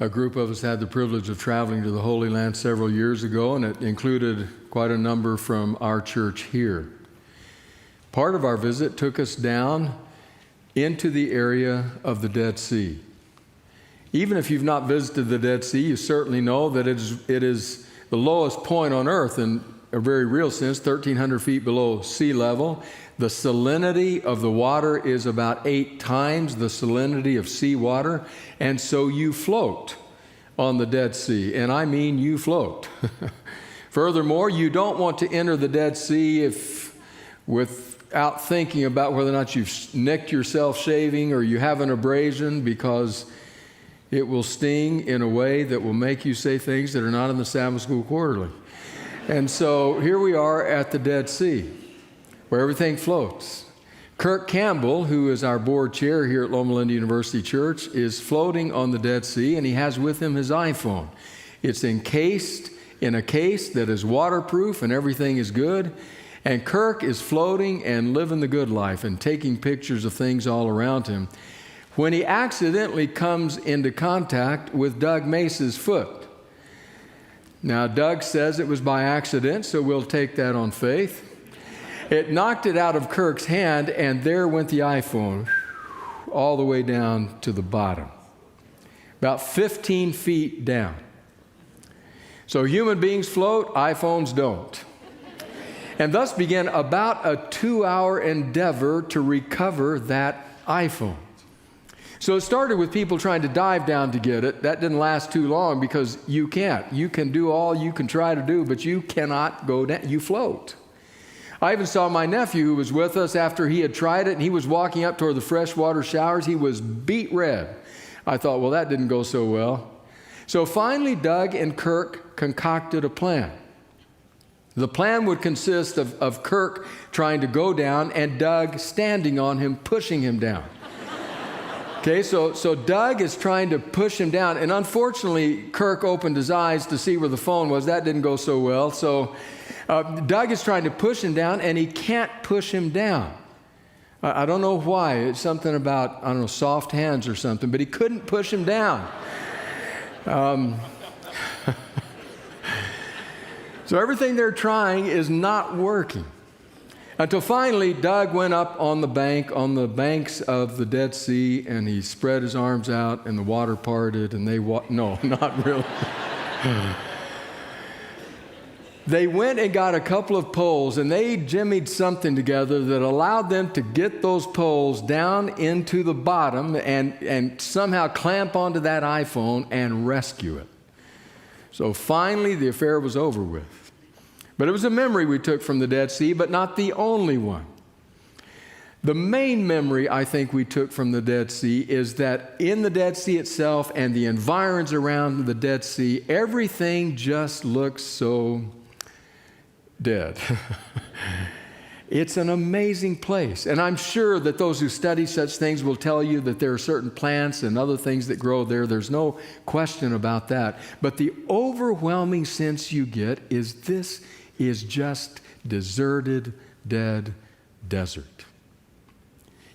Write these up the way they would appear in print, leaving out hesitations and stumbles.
A group of us had the privilege of traveling to the Holy Land several years ago, and it included quite a number from our church here. Part of our visit took us down into the area of the Dead Sea. Even if you've not visited the Dead Sea, you certainly know that it is the lowest point on earth in a very real sense, 1,300 feet below sea level. The salinity of the water is about 8 times the salinity of seawater, and so you float on the Dead Sea, and I mean you float. Furthermore, you don't want to enter the Dead Sea without thinking about whether or not you've nicked yourself shaving or you have an abrasion, because it will sting in a way that will make you say things that are not in the Sabbath School Quarterly. And so here we are at the Dead Sea, where everything floats. Kirk Campbell, who is our board chair here at Loma Linda University Church, is floating on the Dead Sea, and he has with him his iPhone. It's encased in a case that is waterproof, and everything is good. And Kirk is floating and living the good life and taking pictures of things all around him, when he accidentally comes into contact with Doug Mace's foot. Now, Doug says it was by accident, so we'll take that on faith. It knocked it out of Kirk's hand, and there went the iPhone all the way down to the bottom, about 15 feet down. So human beings float, iPhones don't. And thus began about a 2-hour endeavor to recover that iPhone. So it started with people trying to dive down to get it. That didn't last too long, because you can't. You can do all you can try to do, but you cannot go down. You float. I even saw my nephew, who was with us after he had tried it, and he was walking up toward the freshwater showers. He was beet red. I thought, well, that didn't go so well. So finally, Doug and Kirk concocted a plan. The plan would consist of Kirk trying to go down and Doug standing on him, pushing him down. Okay, so Doug is trying to push him down, and unfortunately, Kirk opened his eyes to see where the phone was. That didn't go so well. So Doug is trying to push him down, and he can't push him down. I don't know why. It's something about, I don't know, soft hands or something, but he couldn't push him down. So everything they're trying is not working. Until finally, Doug went up on the banks of the Dead Sea, and he spread his arms out, and the water parted, and no, not really. They went and got a couple of poles, and they jimmied something together that allowed them to get those poles down into the bottom and somehow clamp onto that iPhone and rescue it. So finally, the affair was over with. But it was a memory we took from the Dead Sea, but not the only one. The main memory I think we took from the Dead Sea is that in the Dead Sea itself and the environs around the Dead Sea, everything just looks so dead. It's an amazing place. And I'm sure that those who study such things will tell you that there are certain plants and other things that grow there. There's no question about that. But the overwhelming sense you get is this is just deserted, dead desert.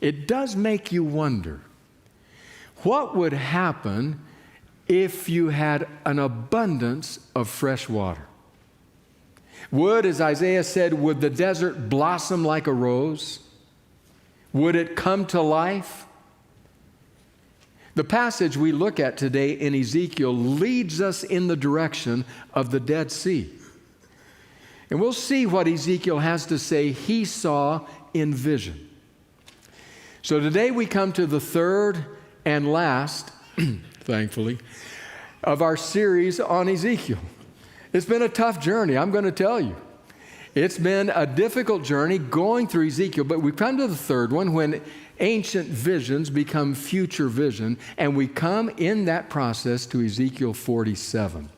It does make you wonder, what would happen if you had an abundance of fresh water? Would, as Isaiah said, would the desert blossom like a rose? Would it come to life? The passage we look at today in Ezekiel leads us in the direction of the Dead Sea. And we'll see what Ezekiel has to say he saw in vision. So today we come to the third and last, thankfully, of our series on Ezekiel. It's been a tough journey, I'm going to tell you. It's been a difficult journey going through Ezekiel, but we come to the third one when ancient visions become future vision, and we come in that process to Ezekiel 47.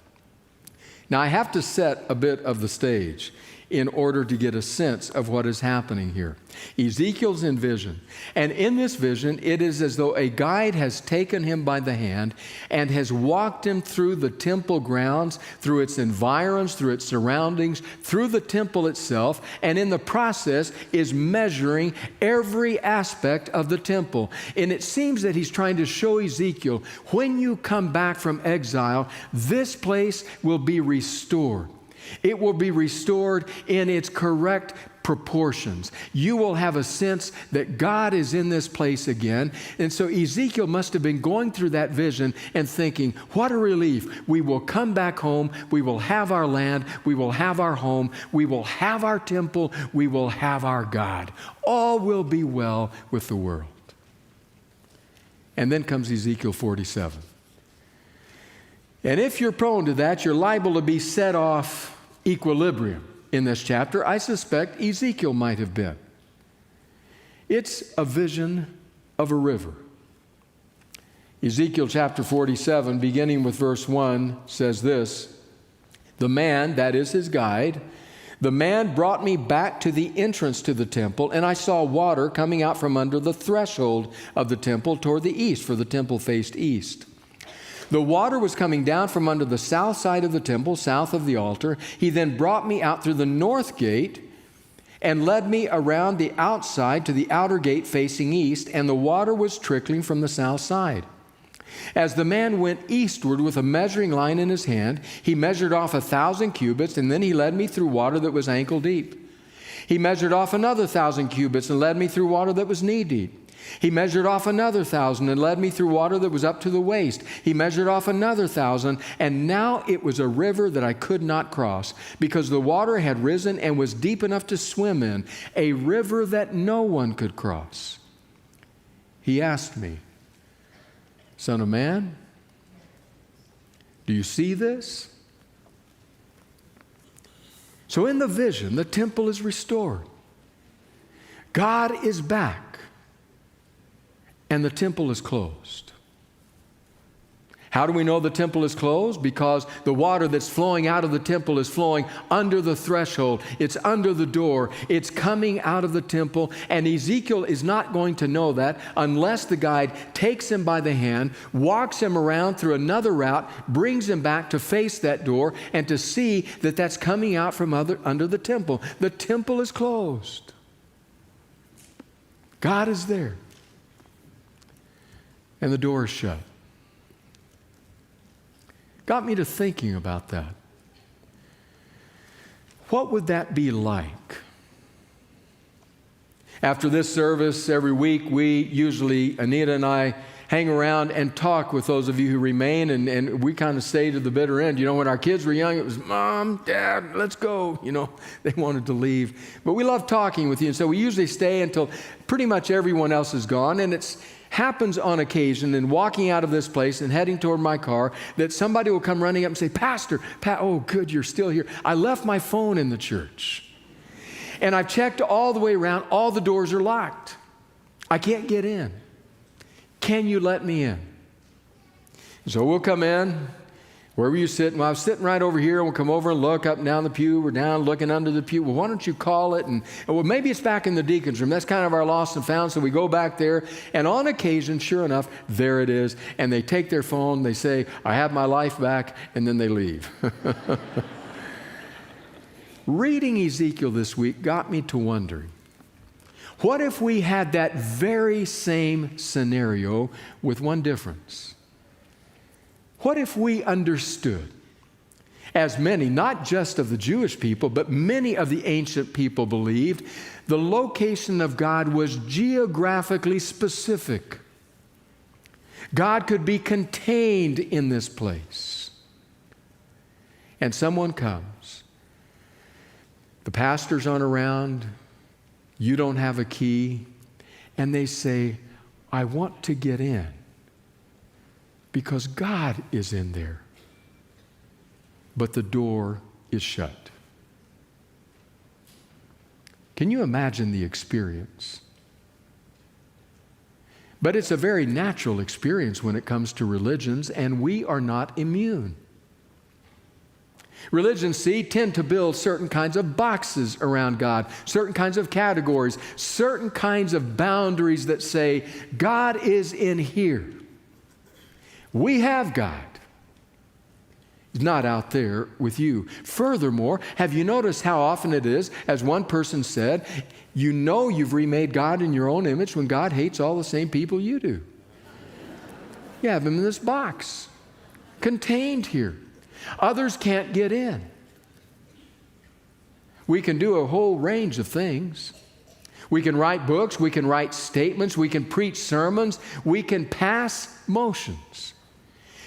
Now, I have to set a bit of the stage. in order to get a sense of what is happening here. Ezekiel's in vision. And in this vision, it is as though a guide has taken him by the hand and has walked him through the temple grounds, through its environs, through its surroundings, through the temple itself, and in the process is measuring every aspect of the temple. And it seems that he's trying to show Ezekiel, when you come back from exile, this place will be restored. It will be restored in its correct proportions. You will have a sense that God is in this place again. And so Ezekiel must have been going through that vision and thinking, what a relief. We will come back home. We will have our land. We will have our home. We will have our temple. We will have our God. All will be well with the world. And then comes Ezekiel 47. And if you're prone to that, you're liable to be set off equilibrium in this chapter. I suspect Ezekiel might have been. It's a vision of a river. Ezekiel chapter 47, beginning with verse 1, says this: the man, that is his guide, the man brought me back to the entrance to the temple, and I saw water coming out from under the threshold of the temple toward the east, for the temple faced east. The water was coming down from under the south side of the temple, south of the altar. He then brought me out through the north gate and led me around the outside to the outer gate facing east, and the water was trickling from the south side. As the man went eastward with a measuring line in his hand, he measured off 1,000 cubits, and then he led me through water that was ankle deep. He measured off another 1,000 cubits and led me through water that was knee deep. He measured off another 1,000 and led me through water that was up to the waist. He measured off another 1,000, and now it was a river that I could not cross, because the water had risen and was deep enough to swim in, a river that no one could cross. He asked me, "Son of man, do you see this?" So in the vision, the temple is restored. God is back. And the temple is closed. How do we know the temple is closed? Because the water that's flowing out of the temple is flowing under the threshold. It's under the door. It's coming out of the temple. And Ezekiel is not going to know that unless the guide takes him by the hand, walks him around through another route, brings him back to face that door and to see that that's coming out from under the temple. The temple is closed. God is there. And the door is shut. Got me to thinking about that. What would that be like? After this service, every week, we usually, Anita and I, hang around and talk with those of you who remain, and we kind of stay to the bitter end. You know, when our kids were young, it was, "Mom, Dad, let's go." You know, they wanted to leave. But we love talking with you, and so we usually stay until pretty much everyone else is gone, and it's happens on occasion in walking out of this place and heading toward my car that somebody will come running up and say, "Pastor, oh, good, you're still here. I left my phone in the church. And I've checked all the way around. All the doors are locked. I can't get in. Can you let me in?" So we'll come in. "Where were you sitting?" "Well, I was sitting right over here." And we'll come over and look up and down the pew. We're down looking under the pew. "Well, why don't you call it?" And well, maybe it's back in the deacon's room. That's kind of our lost and found. So we go back there. And on occasion, sure enough, there it is. And they take their phone. They say, "I have my life back." And then they leave. Reading Ezekiel this week got me to wondering, what if we had that very same scenario with one difference? What if we understood, as many, not just of the Jewish people, but many of the ancient people believed, the location of God was geographically specific. God could be contained in this place. And someone comes. The pastors aren't around. You don't have a key. And they say, "I want to get in because God is in there." But the door is shut. Can you imagine the experience? But it's a very natural experience when it comes to religions, and we are not immune. Religions, see, tend to build certain kinds of boxes around God, certain kinds of categories, certain kinds of boundaries that say, God is in here. We have God. He's not out there with you. Furthermore, have you noticed how often it is, as one person said, you know you've remade God in your own image when God hates all the same people you do. You have him in this box, contained here. Others can't get in. We can do a whole range of things. We can write books, we can write statements, we can preach sermons, we can pass motions,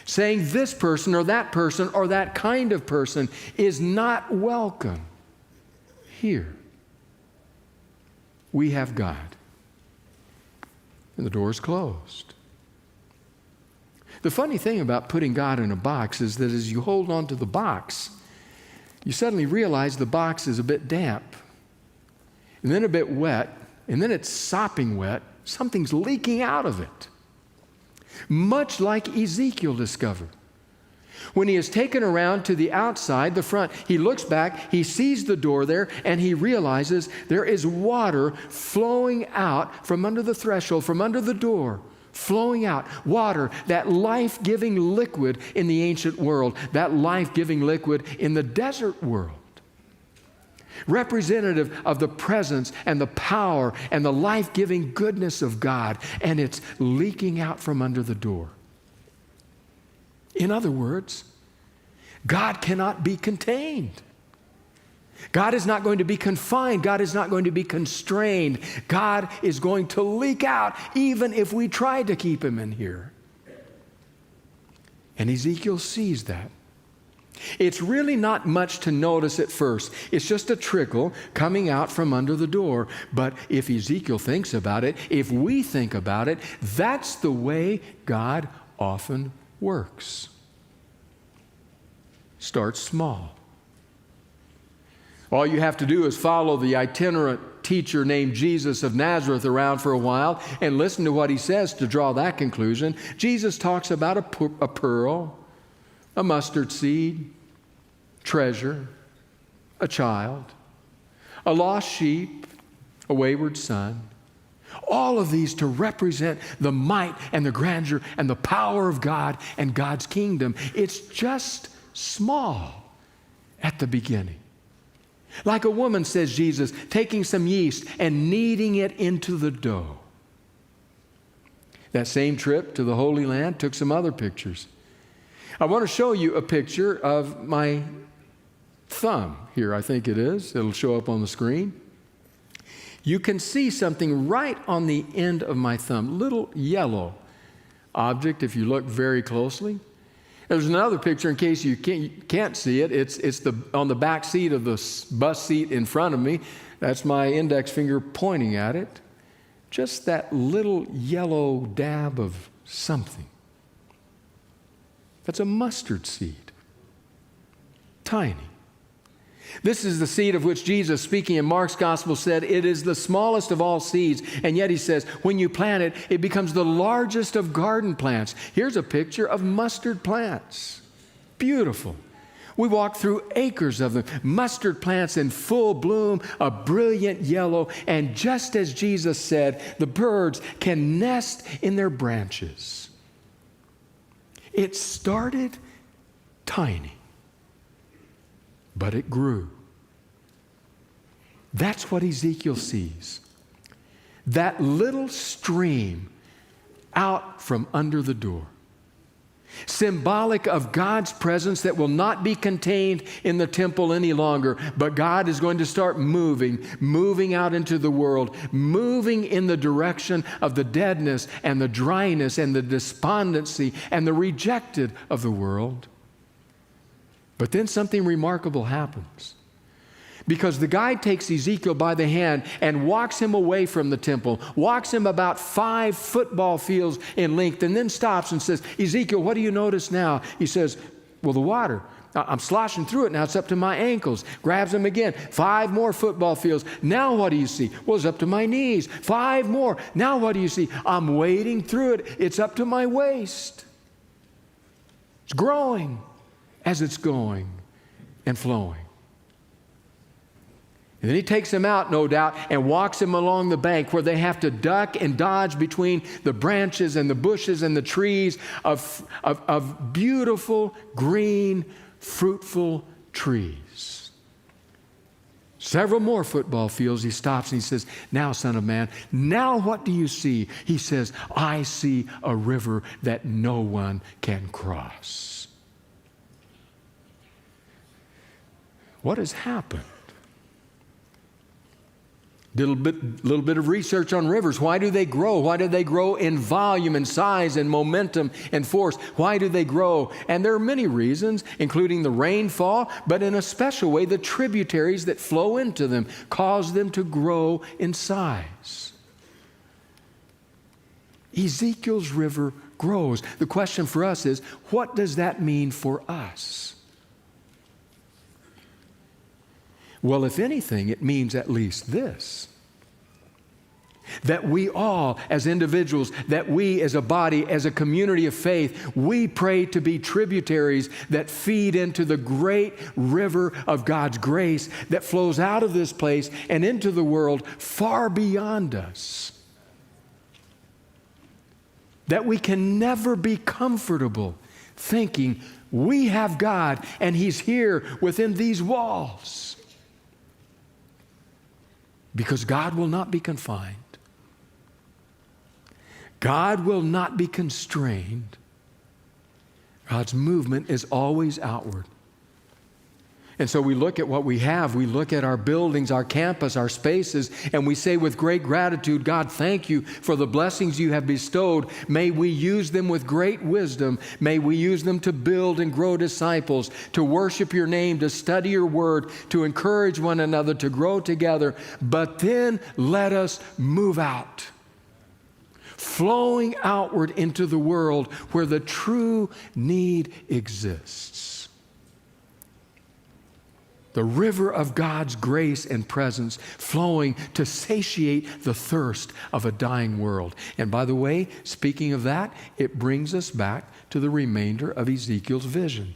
saying this person or that kind of person is not welcome here. We have God, and the door is closed. The funny thing about putting God in a box is that as you hold on to the box, you suddenly realize the box is a bit damp, and then a bit wet, and then it's sopping wet. Something's leaking out of it. Much like Ezekiel discovered. When he is taken around to the outside, the front, he looks back, he sees the door there, and he realizes there is water flowing out from under the threshold, from under the door. Flowing out, water, that life-giving liquid in the ancient world, that life-giving liquid in the desert world. Representative of the presence and the power and the life-giving goodness of God, and it's leaking out from under the door. In other words, God cannot be contained. God is not going to be confined. God is not going to be constrained. God is going to leak out even if we try to keep him in here. And Ezekiel sees that. It's really not much to notice at first. It's just a trickle coming out from under the door. But if Ezekiel thinks about it, if we think about it, that's the way God often works. Start small. All you have to do is follow the itinerant teacher named Jesus of Nazareth around for a while and listen to what he says to draw that conclusion. Jesus talks about a pearl, a mustard seed, treasure, a child, a lost sheep, a wayward son. All of these to represent the might and the grandeur and the power of God and God's kingdom. It's just small at the beginning. Like a woman, says Jesus, taking some yeast and kneading it into the dough. That same trip to the Holy Land took some other pictures. I want to show you a picture of my thumb here, I think it is. It'll show up on the screen. You can see something right on the end of my thumb, little yellow object if you look very closely. There's another picture in case you can't see it. It's on the back seat of the bus seat in front of me. That's my index finger pointing at it. Just that little yellow dab of something. That's a mustard seed. Tiny. This is the seed of which Jesus, speaking in Mark's gospel, said it is the smallest of all seeds. And yet he says, when you plant it, it becomes the largest of garden plants. Here's a picture of mustard plants. Beautiful. We walked through acres of them. Mustard plants in full bloom, a brilliant yellow. And just as Jesus said, the birds can nest in their branches. It started tiny, but it grew. That's what Ezekiel sees. That little stream out from under the door. Symbolic of God's presence that will not be contained in the temple any longer, but God is going to start moving out into the world, moving in the direction of the deadness and the dryness and the despondency and the rejected of the world. But then something remarkable happens. Because the guide takes Ezekiel by the hand and walks him away from the temple, walks him about 5 football fields in length, and then stops and says, Ezekiel, what do you notice now? He says, well, the water. I'm sloshing through it now. It's up to my ankles. Grabs him again. 5 more football fields. Now what do you see? Well, it's up to my knees. 5 more. Now what do you see? I'm wading through it. It's up to my waist. It's growing as it's going. and flowing. And then he takes them out, no doubt, and walks them along the bank where they have to duck and dodge between the branches and the bushes and the trees of beautiful, green, fruitful trees. Several more football fields. He stops and he says, now, son of man, now what do you see? He says, I see a river that no one can cross. What has happened? Little bit of research on rivers. Why do they grow? Why do they grow in volume and size and momentum and force? Why do they grow? And there are many reasons, including the rainfall, but in a special way, the tributaries that flow into them cause them to grow in size. Ezekiel's river grows. The question for us is, what does that mean for us? Well, if anything, it means at least this: that we all, as individuals, that we as a body, as a community of faith, we pray to be tributaries that feed into the great river of God's grace that flows out of this place and into the world far beyond us. That we can never be comfortable thinking we have God and He's here within these walls. Because God will not be confined. God will not be constrained. God's movement is always outward. And so we look at what we have. We look at our buildings, our campus, our spaces, and we say with great gratitude, God, thank you for the blessings you have bestowed. May we use them with great wisdom. May we use them to build and grow disciples, to worship your name, to study your word, to encourage one another, to grow together. But then let us move out, flowing outward into the world where the true need exists. The river of God's grace and presence flowing to satiate the thirst of a dying world. And by the way, speaking of that, it brings us back to the remainder of Ezekiel's vision.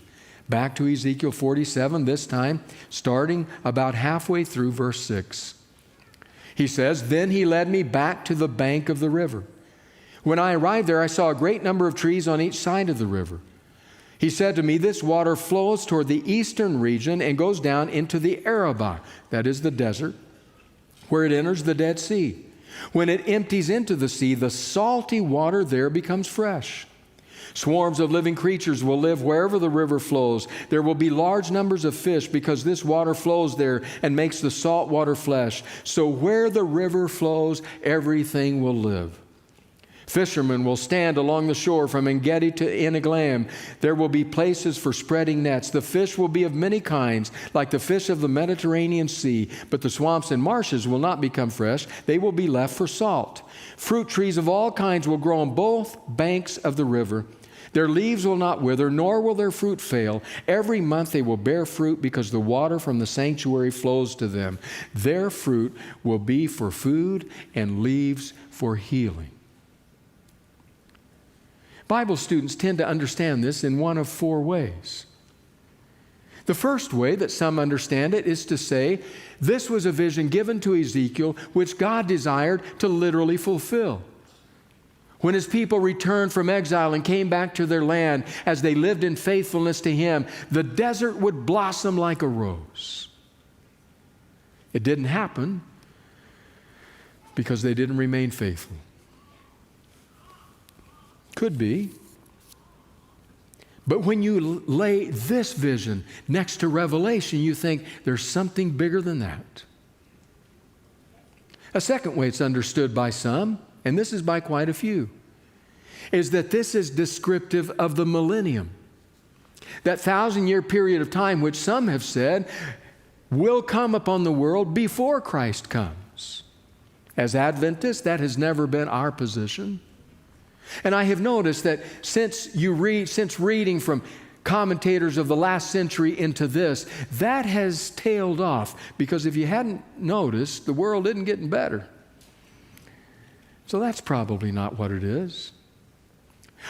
Back to Ezekiel 47, this time starting about halfway through verse 6. He says, "Then he led me back to the bank of the river. When I arrived there, I saw a great number of trees on each side of the river. He said to me, this water flows toward the eastern region and goes down into the Arabah, that is the desert, where it enters the Dead Sea. When it empties into the sea, the salty water there becomes fresh. Swarms of living creatures will live wherever the river flows. There will be large numbers of fish because this water flows there and makes the salt water flesh. So where the river flows, everything will live. Fishermen will stand along the shore from En-Gedi to Eneglaim. There will be places for spreading nets. The fish will be of many kinds, like the fish of the Mediterranean Sea. But the swamps and marshes will not become fresh. They will be left for salt. Fruit trees of all kinds will grow on both banks of the river. Their leaves will not wither, nor will their fruit fail. Every month they will bear fruit because the water from the sanctuary flows to them. Their fruit will be for food and leaves for healing." Bible students tend to understand this in one of four ways. The first way that some understand it is to say, this was a vision given to Ezekiel which God desired to literally fulfill. When his people returned from exile and came back to their land as they lived in faithfulness to him, the desert would blossom like a rose. It didn't happen because they didn't remain faithful. Could be. But when you lay this vision next to Revelation, you think there's something bigger than that. A second way it's understood by some, and this is by quite a few, is that this is descriptive of the millennium. That 1,000-year period of time which some have said will come upon the world before Christ comes. As Adventists, that has never been our position. And I have noticed that since reading from commentators of the last century into this, that has tailed off, because if you hadn't noticed, the world isn't getting better. So that's probably not what it is.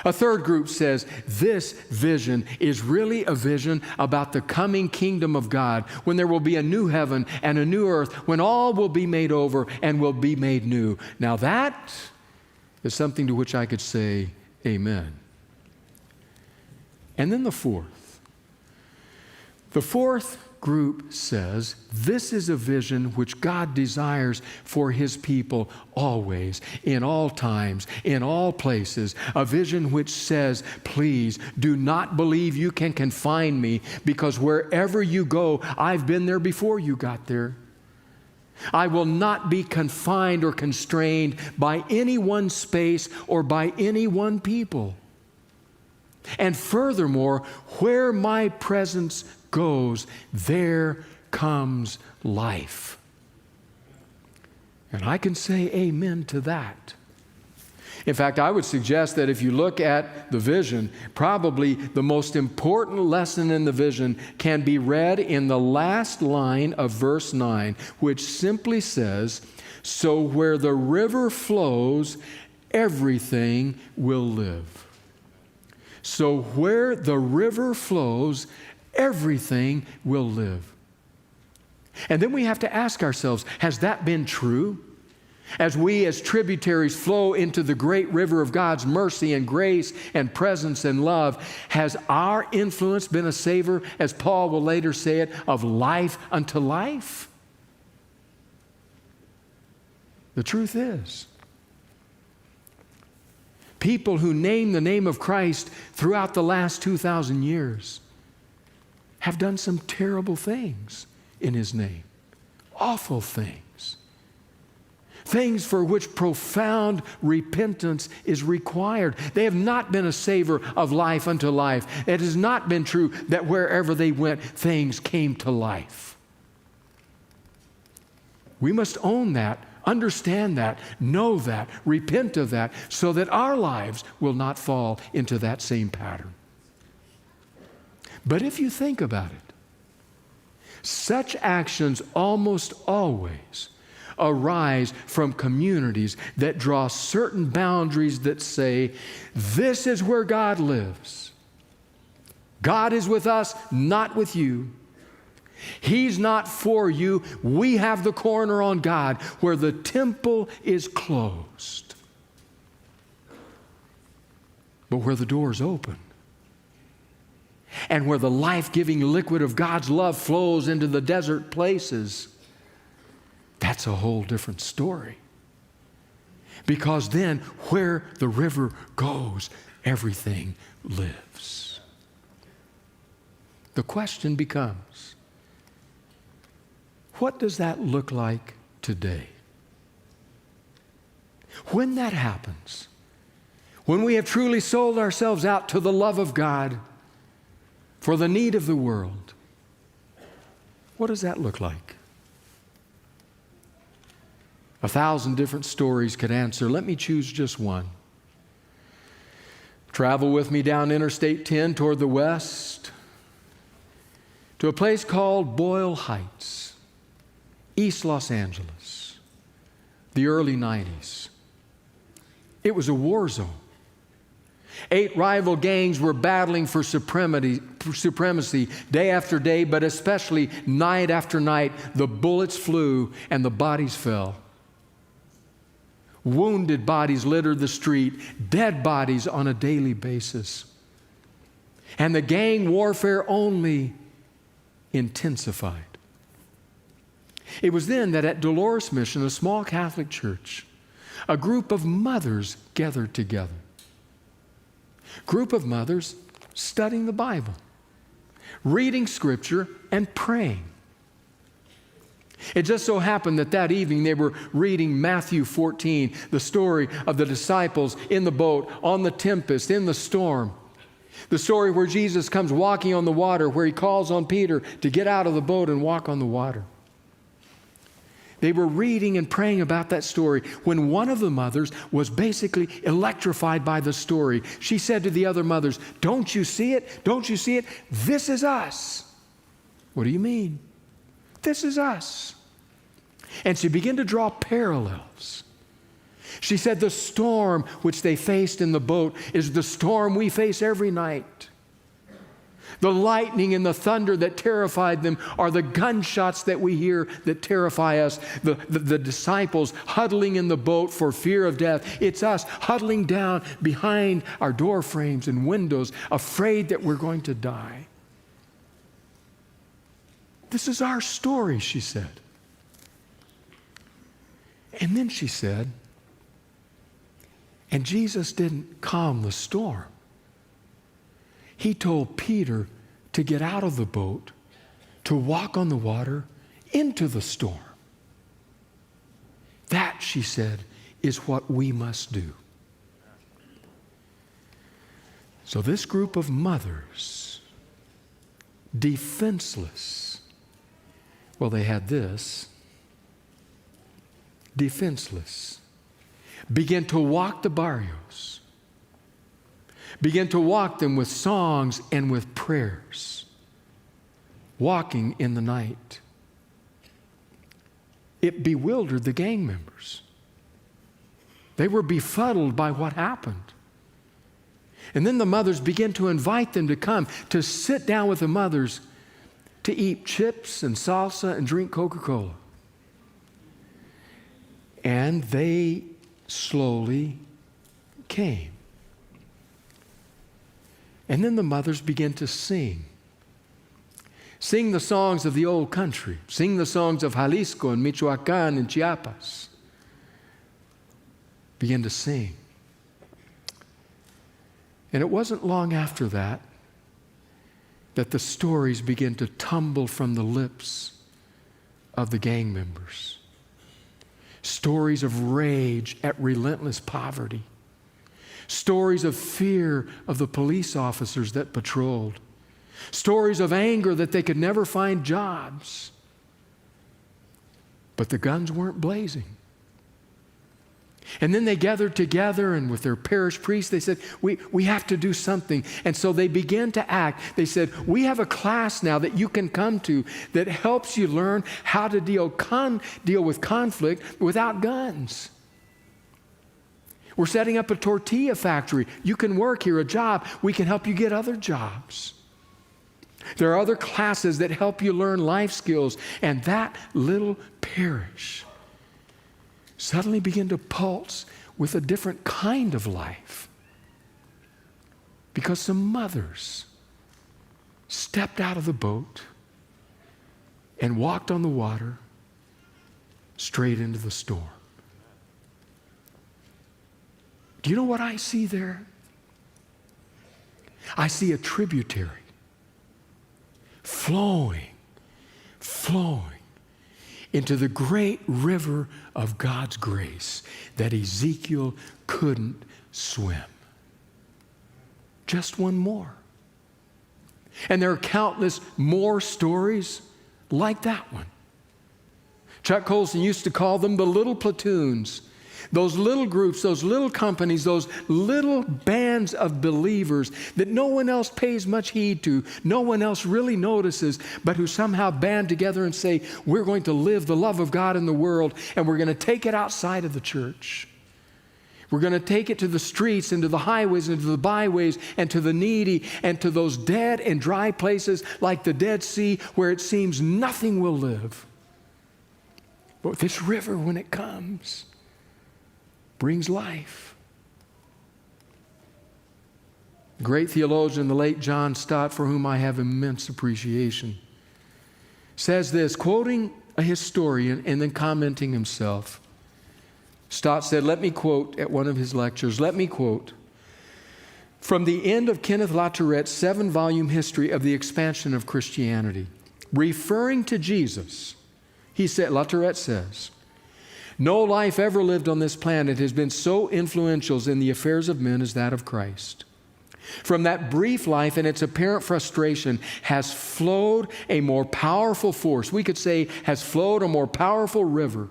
A third group says this vision is really a vision about the coming kingdom of God, when there will be a new heaven and a new earth, when all will be made over and will be made new. Now that is something to which I could say amen. And then the fourth group says this is a vision which God desires for His people always, in all times, in all places. A vision which says, please do not believe you can confine me, because wherever you go, I've been there before you got there. I will not be confined or constrained by any one space or by any one people. And furthermore, where my presence goes, there comes life. And I can say amen to that. In fact, I would suggest that if you look at the vision, probably the most important lesson in the vision can be read in the last line of verse 9, which simply says, so where the river flows, everything will live. So where the river flows, everything will live. And then we have to ask ourselves, has that been true? As we as tributaries flow into the great river of God's mercy and grace and presence and love, has our influence been a savor, as Paul will later say it, of life unto life? The truth is, people who name the name of Christ throughout the last 2,000 years have done some terrible things in His name. Awful things. Things for which profound repentance is required. They have not been a savor of life unto life. It has not been true that wherever they went, things came to life. We must own that, understand that, know that, repent of that, so that our lives will not fall into that same pattern. But if you think about it, such actions almost always arise from communities that draw certain boundaries that say, this is where God lives. God is with us, not with you. He's not for you. We have the corner on God where the temple is closed, but where the door is open. And where the life-giving liquid of God's love flows into the desert places, that's a whole different story. Because then, where the river goes, everything lives. The question becomes, what does that look like today? When that happens, when we have truly sold ourselves out to the love of God, for the need of the world, what does that look like? 1,000 different stories could answer. Let me choose just one. Travel with me down Interstate 10 toward the west to a place called Boyle Heights, East Los Angeles, the early 90s. It was a war zone. 8 rival gangs were battling for supremacy day after day, but especially night after night. The bullets flew and the bodies fell. Wounded bodies littered the street, dead bodies on a daily basis. And the gang warfare only intensified. It was then that at Dolores Mission, a small Catholic church, a group of mothers gathered together. Group of mothers studying the Bible, reading Scripture, and praying. It just so happened that that evening they were reading Matthew 14, the story of the disciples in the boat, on the tempest, in the storm. The story where Jesus comes walking on the water, where He calls on Peter to get out of the boat and walk on the water. They were reading and praying about that story when one of the mothers was basically electrified by the story. She said to the other mothers, "Don't you see it? Don't you see it? This is us." "What do you mean?" "This is us." And she began to draw parallels. She said the storm which they faced in the boat is the storm we face every night. The lightning and the thunder that terrified them are the gunshots that we hear that terrify us. The disciples huddling in the boat for fear of death. It's us huddling down behind our door frames and windows, afraid that we're going to die. This is our story, she said. And then she said, and Jesus didn't calm the storm. He told Peter to get out of the boat, to walk on the water into the storm. That, she said, is what we must do. So this group of mothers, defenseless, well, they had this, defenseless, began to walk the barrios, began to walk them with songs and with prayers, walking in the night. It bewildered the gang members. They were befuddled by what happened. And then the mothers began to invite them to come, to sit down with the mothers, to eat chips and salsa and drink Coca-Cola. And they slowly came. And then the mothers began to sing. Sing the songs of the old country. Sing the songs of Jalisco and Michoacan and Chiapas. Began to sing. And it wasn't long after that that the stories began to tumble from the lips of the gang members. Stories of rage at relentless poverty. Stories of fear of the police officers that patrolled. Stories of anger that they could never find jobs. But the guns weren't blazing. And then they gathered together, and with their parish priest, they said, we have to do something. And so they began to act. They said, we have a class now that you can come to that helps you learn how to deal with conflict without guns. We're setting up a tortilla factory. You can work here, a job. We can help you get other jobs. There are other classes that help you learn life skills. And that little parish suddenly began to pulse with a different kind of life. Because some mothers stepped out of the boat and walked on the water straight into the storm. Do you know what I see there? I see a tributary flowing into the great river of God's grace that Ezekiel couldn't swim. Just one more. And there are countless more stories like that one. Chuck Colson used to call them the little platoons. Those little groups, those little companies, those little bands of believers that no one else pays much heed to, no one else really notices, but who somehow band together and say, we're going to live the love of God in the world, and we're going to take it outside of the church. We're going to take it to the streets and to the highways and to the byways and to the needy and to those dead and dry places like the Dead Sea where it seems nothing will live. But this river, when it comes, brings life. The great theologian, the late John Stott, for whom I have immense appreciation, says this, quoting a historian and then commenting himself. Stott said, let me quote at one of his lectures, let me quote from the end of Kenneth Latourrette's 7-volume history of the expansion of Christianity. Referring to Jesus, he said, Latourette says, no life ever lived on this planet has been so influential in the affairs of men as that of Christ. From that brief life and its apparent frustration has flowed a more powerful force. We could say has flowed a more powerful river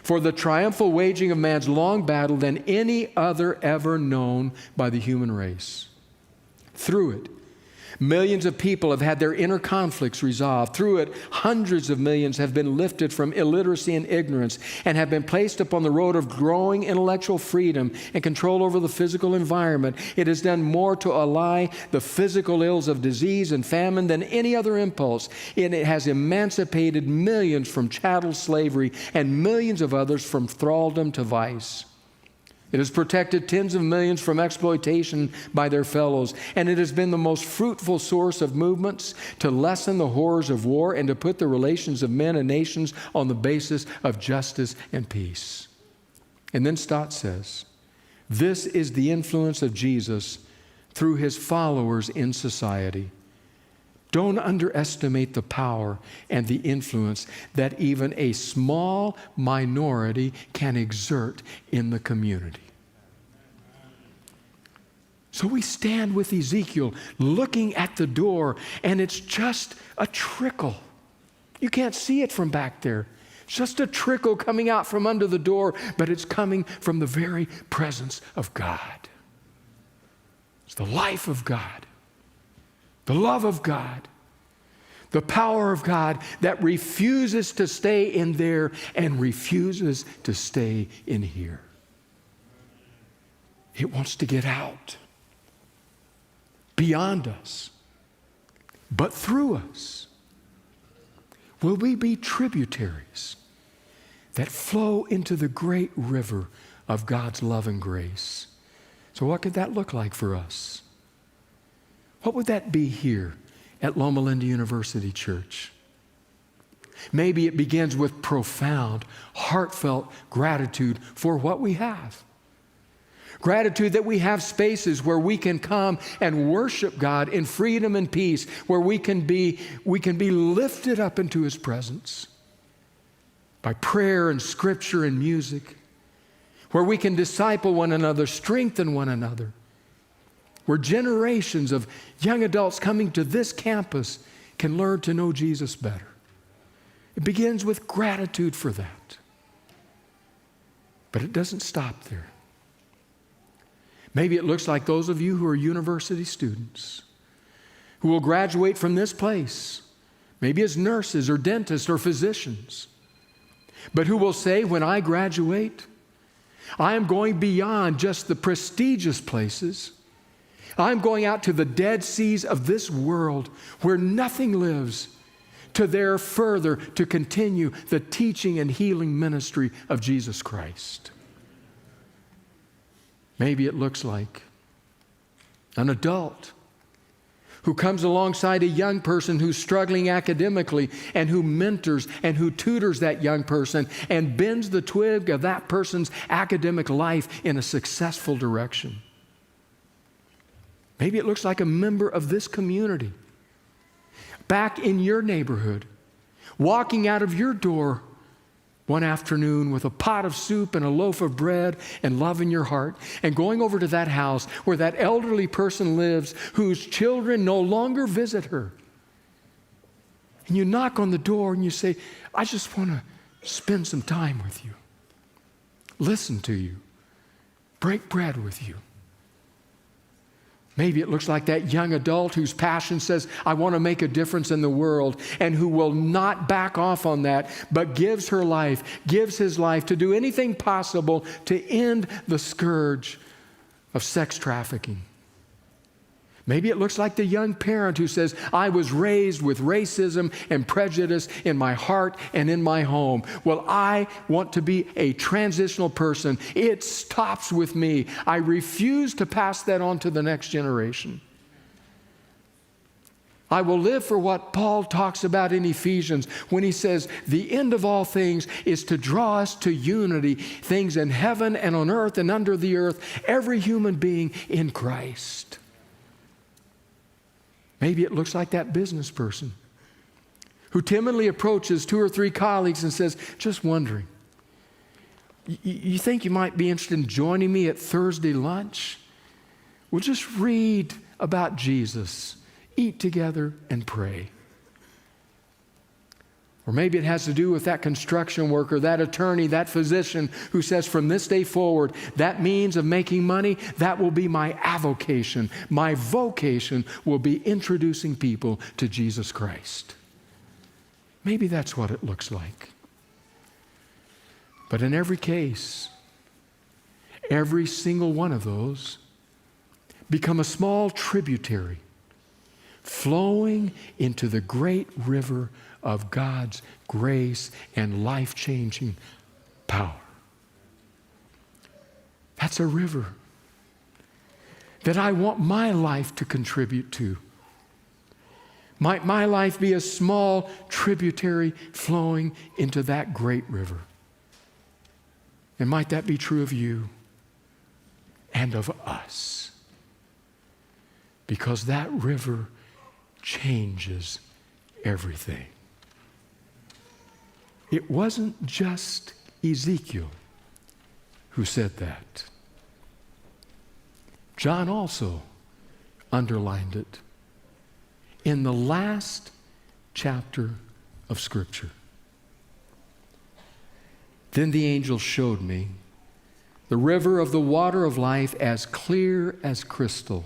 for the triumphal waging of man's long battle than any other ever known by the human race. Through it, Millions of people have had their inner conflicts resolved. Through it, hundreds of millions have been lifted from illiteracy and ignorance and have been placed upon the road of growing intellectual freedom and control over the physical environment. It has done more to allay the physical ills of disease and famine than any other impulse. And it has emancipated millions from chattel slavery and millions of others from thraldom to vice. It has protected tens of millions from exploitation by their fellows, and it has been the most fruitful source of movements to lessen the horrors of war and to put the relations of men and nations on the basis of justice and peace. And then Stott says, this is the influence of Jesus through his followers in society. Don't underestimate the power and the influence that even a small minority can exert in the community. So we stand with Ezekiel looking at the door, and it's just a trickle. You can't see it from back there. It's just a trickle coming out from under the door, but it's coming from the very presence of God. It's the life of God, the love of God, the power of God that refuses to stay in there and refuses to stay in here. It wants to get out. Beyond us, but through us. Will we be tributaries that flow into the great river of God's love and grace? So what could that look like for us? What would that be here at Loma Linda University Church? Maybe it begins with profound, heartfelt gratitude for what we have. Gratitude that we have spaces where we can come and worship God in freedom and peace, where we can be lifted up into his presence by prayer and scripture and music, where we can disciple one another, strengthen one another, where generations of young adults coming to this campus can learn to know Jesus better. It begins with gratitude for that. But it doesn't stop there. Maybe it looks like those of you who are university students who will graduate from this place, maybe as nurses or dentists or physicians, but who will say, when I graduate, I am going beyond just the prestigious places. I'm going out to the dead seas of this world where nothing lives, to there further to continue the teaching and healing ministry of Jesus Christ. Maybe it looks like an adult who comes alongside a young person who's struggling academically and who mentors and who tutors that young person and bends the twig of that person's academic life in a successful direction. Maybe it looks like a member of this community back in your neighborhood, walking out of your door one afternoon with a pot of soup and a loaf of bread and love in your heart, and going over to that house where that elderly person lives whose children no longer visit her. And you knock on the door and you say, I just want to spend some time with you, listen to you, break bread with you. Maybe it looks like that young adult whose passion says, I want to make a difference in the world, and who will not back off on that, but gives her life, gives his life to do anything possible to end the scourge of sex trafficking. Maybe it looks like the young parent who says, I was raised with racism and prejudice in my heart and in my home. Well, I want to be a transitional person. It stops with me. I refuse to pass that on to the next generation. I will live for what Paul talks about in Ephesians when he says, the end of all things is to draw us to unity, things in heaven and on earth and under the earth, every human being in Christ. Maybe it looks like that business person who timidly approaches 2 or 3 colleagues and says, just wondering, you think you might be interested in joining me at Thursday lunch? We'll just read about Jesus, eat together, and pray. Or maybe it has to do with that construction worker, that attorney, that physician who says, from this day forward, that means of making money, that will be my avocation. My vocation will be introducing people to Jesus Christ. Maybe that's what it looks like. But in every case, every single one of those become a small tributary flowing into the great river of God's grace and life-changing power. That's a river that I want my life to contribute to. Might my life be a small tributary flowing into that great river? And might that be true of you and of us? Because that river changes everything. It wasn't just Ezekiel who said that. John also underlined it in the last chapter of Scripture. Then the angel showed me the river of the water of life as clear as crystal,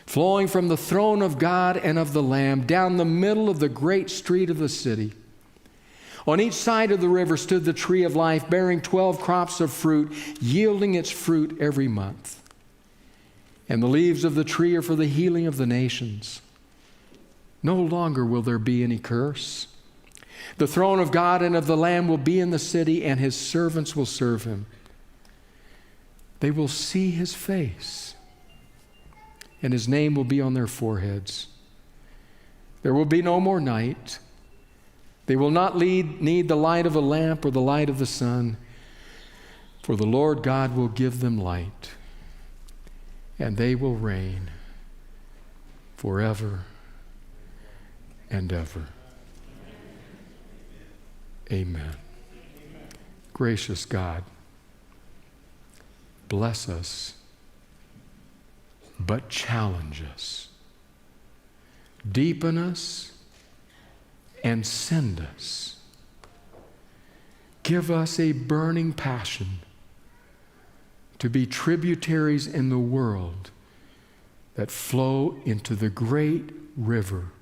flowing from the throne of God and of the Lamb down the middle of the great street of the city. On each side of the river stood the tree of life, bearing 12 crops of fruit, yielding its fruit every month. And the leaves of the tree are for the healing of the nations. No longer will there be any curse. The throne of God and of the Lamb will be in the city, and his servants will serve him. They will see his face, and his name will be on their foreheads. There will be no more night. They will not need the light of a lamp or the light of the sun, for the Lord God will give them light, and they will reign forever and ever. Amen. Gracious God, bless us, but challenge us. Deepen us and send us. Give us a burning passion to be tributaries in the world that flow into the great river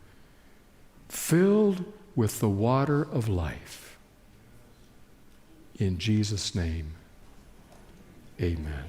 filled with the water of life. In Jesus' name, amen.